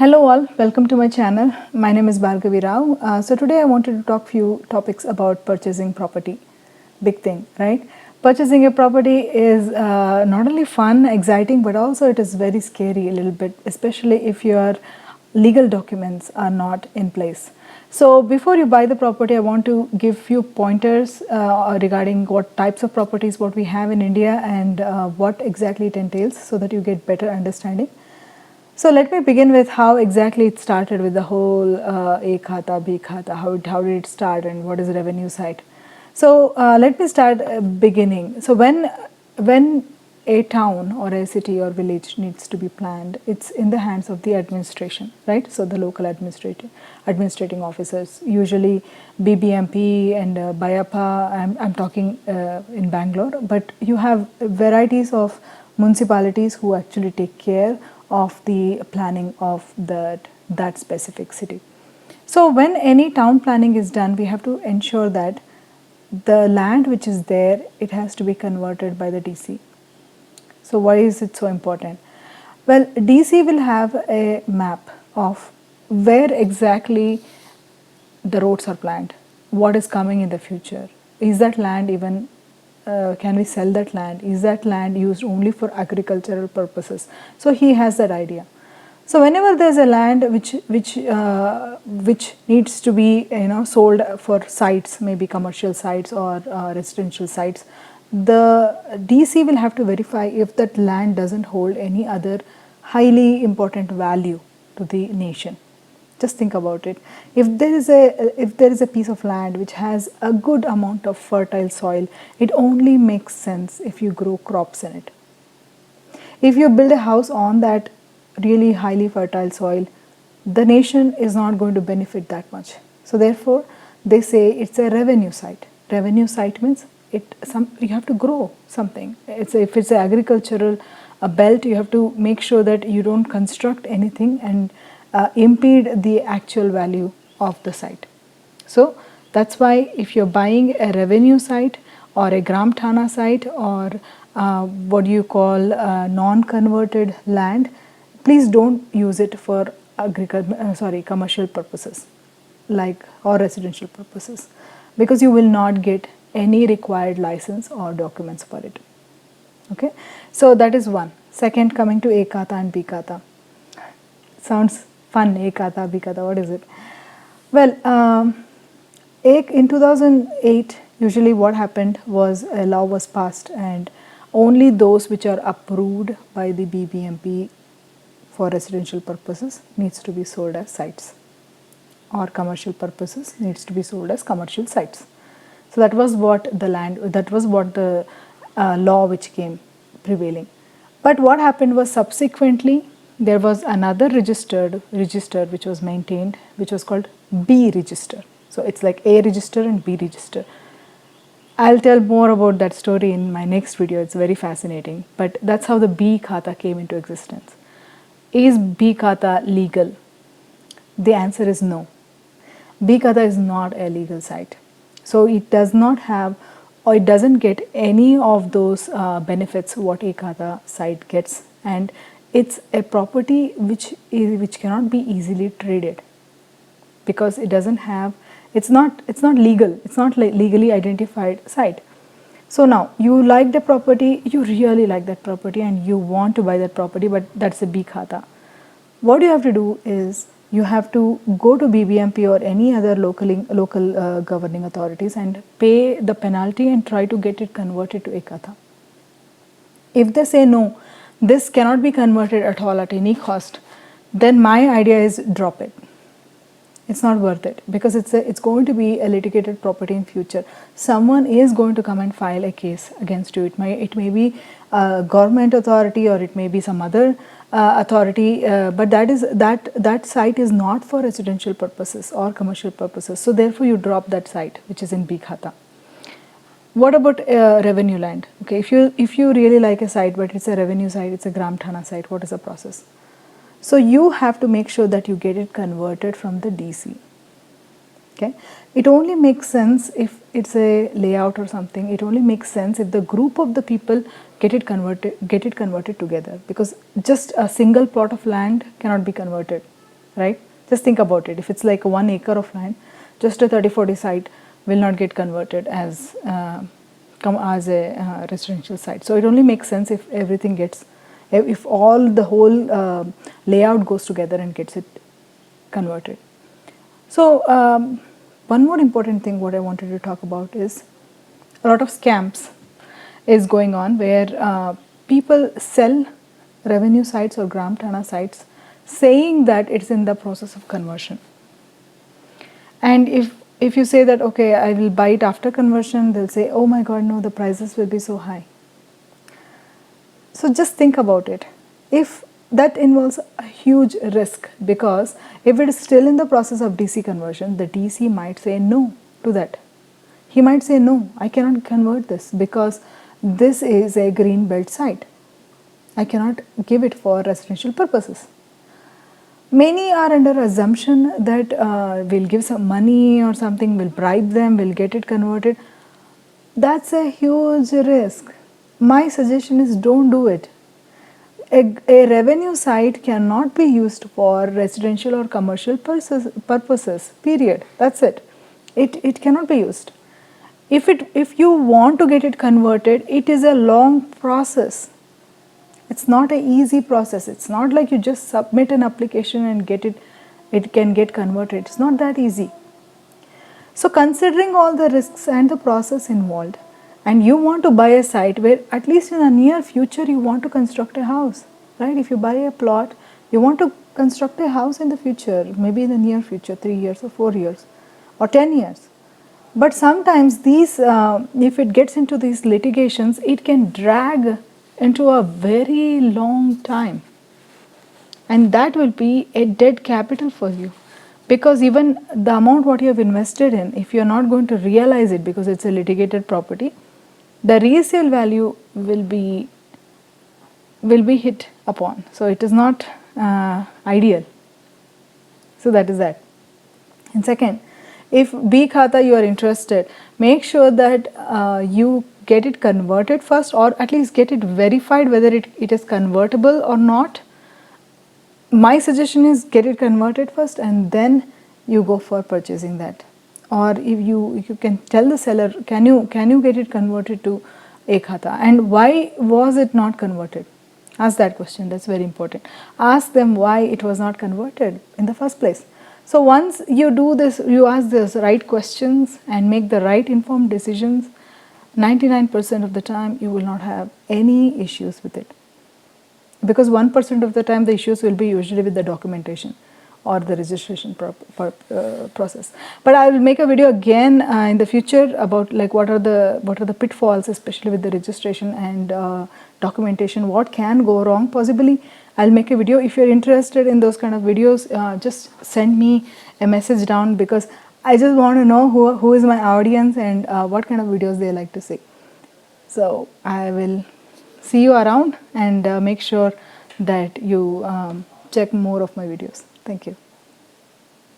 Hello all, welcome to my channel. My name is Bhargavi Rao. So today I wanted to talk few topics about purchasing property. Big thing, right? Purchasing a property is not only fun, exciting, but also it is very scary a little bit, especially if your legal documents are not in place. So before you buy the property, I want to give few pointers regarding what types of properties what we have in India and what exactly it entails so that you get better understanding. So let me begin with how exactly it started with the whole A-Khata, B Khata, how did it start and what is the revenue side. So let me start beginning. So when a town or a city or village needs to be planned, it's in the hands of the administration, right? So the local administrating officers, usually BBMP and BIAPA, I'm talking in Bangalore, but you have varieties of municipalities who actually take care of the planning of that specific city. So when any town planning is done, we have to ensure that the land which is there, it has to be converted by the DC. So why is it so important? Well, DC will have a map of where exactly the roads are planned, what is coming in the future, is that land even can we sell that land, is that land used only for agricultural purposes. So he has that idea. So whenever there's a land which needs to be sold for sites, maybe commercial sites or residential sites, the DC will have to verify if that land doesn't hold any other highly important value to the nation. Just think about it. If there is a piece of land which has a good amount of fertile soil, it only makes sense if you grow crops in it. If you build a house on that really highly fertile soil, the nation is not going to benefit that much. So therefore, they say it's a revenue site. Revenue site means you have to grow something. If it's an agricultural belt, you have to make sure that you don't construct anything and impede the actual value of the site. So that's why if you're buying a revenue site or a Gram Thana site or what you call non-converted land, please don't use it for commercial purposes or residential purposes, because you will not get any required license or documents for it. Okay, so that is one. Second, coming to A-Khata and B Khata. Sounds fun, A-Khata, B Khata, what is it? Well, in 2008, usually what happened was a law was passed and only those which are approved by the BBMP for residential purposes needs to be sold as sites, or commercial purposes needs to be sold as commercial sites. So that was what the law which came prevailing. But what happened was subsequently there was another register which was maintained, which was called B register. So it's like A register and B register. I'll tell more about that story in my next video. It's very fascinating. But that's how the B Khata came into existence. Is B Khata legal? The answer is no. B Khata is not a legal site. So it does not have, or it doesn't get any of those benefits what A-Khata site gets, and it's a property which cannot be easily traded, because it doesn't have, it's not legal, it's not like legally identified site. So now you like the property, you really like that property and you want to buy that property, but that's a B Khata. What you have to do is you have to go to BBMP or any other local governing authorities and pay the penalty and try to get it converted to A-Khata. If they say no, this cannot be converted at all at any cost, then my idea is drop it. It's not worth it, because it's going to be a litigated property in future. Someone is going to come and file a case against you. It may be a government authority or it may be some other authority, but that site is not for residential purposes or commercial purposes. So therefore you drop that site which is in B Khata. What about revenue land? Okay, if you really like a site but it's a revenue site, it's a Gram Thana site, what is the process? So you have to make sure that you get it converted from the DC. Okay, it only makes sense if it's a layout or something. It only makes sense if the group of the people get it converted together, because just a single plot of land cannot be converted. right? Just think about it. If it's like 1 acre of land, just a 30-40 site will not get converted as a residential site. So it only makes sense if everything gets, if all the whole layout goes together and gets it converted. So one more important thing what I wanted to talk about is a lot of scams is going on where people sell revenue sites or Gram Thana sites saying that it's in the process of conversion. And if you say that, okay, I will buy it after conversion, they'll say, oh my God, no, the prices will be so high. So just think about it. If that involves a huge risk, because if it is still in the process of DC conversion, the DC might say no to that. He might say, no, I cannot convert this because this is a green belt site. I cannot give it for residential purposes. Many are under assumption that we'll give some money or something, we'll bribe them, we'll get it converted. That's a huge risk. My suggestion is don't do it. A revenue site cannot be used for residential or commercial purposes, period. That's it. It cannot be used. If you want to get it converted, it is a long process. It's not an easy process. It's not like you just submit an application and it can get converted. It's not that easy. So considering all the risks and the process involved, and you want to buy a site where at least in the near future you want to construct a house, right? If you buy a plot, you want to construct a house in the future, maybe in the near future, 3 years or 4 years or 10 years. But sometimes these, if it gets into these litigations, it can drag into a very long time, and that will be a dead capital for you, because even the amount what you have invested in, if you are not going to realize it because it's a litigated property, the resale value will be hit upon. So it is not ideal. So that is that. And second, if B Khata you are interested, make sure that you get it converted first, or at least get it verified whether it is convertible or not. My suggestion is get it converted first and then you go for purchasing that. Or if you can tell the seller, can you get it converted to A-Khata, and why was it not converted? Ask that question. That's very important. Ask them why it was not converted in the first place. So once you do this, you ask the right questions and make the right informed decisions, 99% of the time you will not have any issues with it, because 1% of the time the issues will be usually with the documentation or the registration process. But I will make a video again in the future about like what are the pitfalls, especially with the registration and documentation, what can go wrong possibly. I'll make a video. If you're interested in those kind of videos, just send me a message down, because I just want to know who is my audience and what kind of videos they like to see. So I will see you around, and make sure that you check more of my videos. Thank you.